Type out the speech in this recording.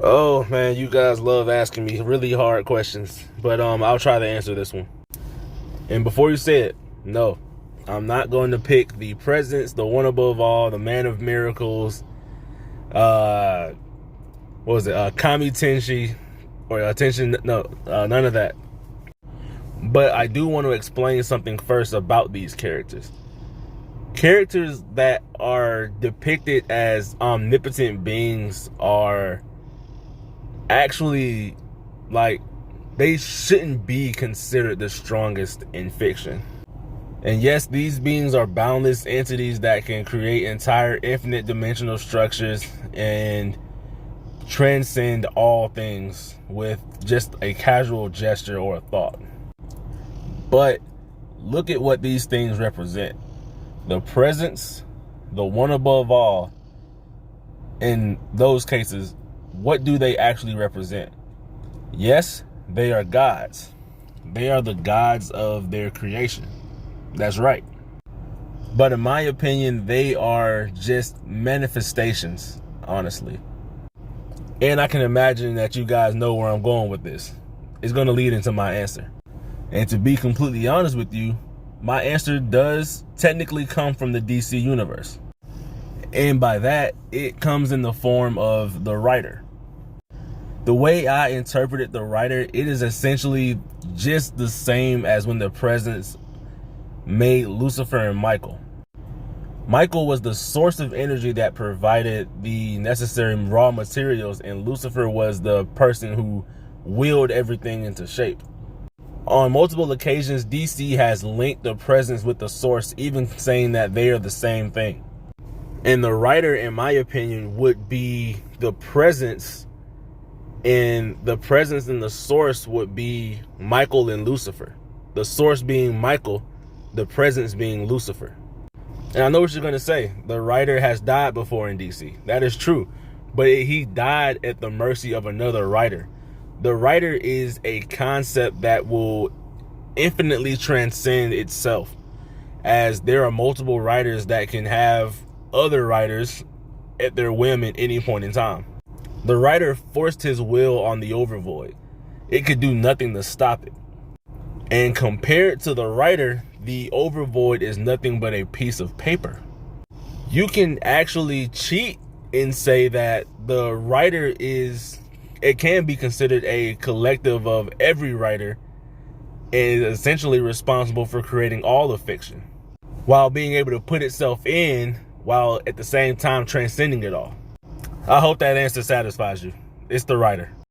Oh man, you guys love asking me really hard questions, but I'll try to answer this one. And before you say it, no, I'm not going to pick the presence, the one above all, the man of miracles, what was it, Kami Tenshi, or attention, no, none of that. But I do want to explain something first about these characters. Characters that are depicted as omnipotent beings are actually, like, they shouldn't be considered the strongest in fiction. And yes, these beings are boundless entities that can create entire infinite dimensional structures and transcend all things with just a casual gesture or a thought. But look at what these things represent. The presence, the one above all, in those cases, what do they actually represent? Yes, they are gods. They are the gods of their creation. That's right. But in my opinion, they are just manifestations, honestly. And I can imagine that you guys know where I'm going with this. It's going to lead into my answer. And to be completely honest with you, my answer does technically come from the DC universe. And by that, it comes in the form of the writer. The way I interpreted the writer, it is essentially just the same as when the presence made Lucifer and Michael. Michael was the source of energy that provided the necessary raw materials, and Lucifer was the person who willed everything into shape. On multiple occasions, DC has linked the presence with the source, even saying that they are the same thing. And the writer, in my opinion, would be the presence, and the presence and the source would be Michael and Lucifer. The source being Michael, the presence being Lucifer. And I know what you're going to say. The writer has died before in DC. That is true. But he died at the mercy of another writer. The writer is a concept that will infinitely transcend itself, as there are multiple writers that can have other writers at their whim at any point in time. The writer forced his will on the overvoid. It could do nothing to stop it. And compared to the writer, the overvoid is nothing but a piece of paper. You can actually cheat and say that the writer it can be considered a collective of every writer and is essentially responsible for creating all of fiction, while being able to put itself in, while at the same time transcending it all. I hope that answer satisfies you. It's the writer.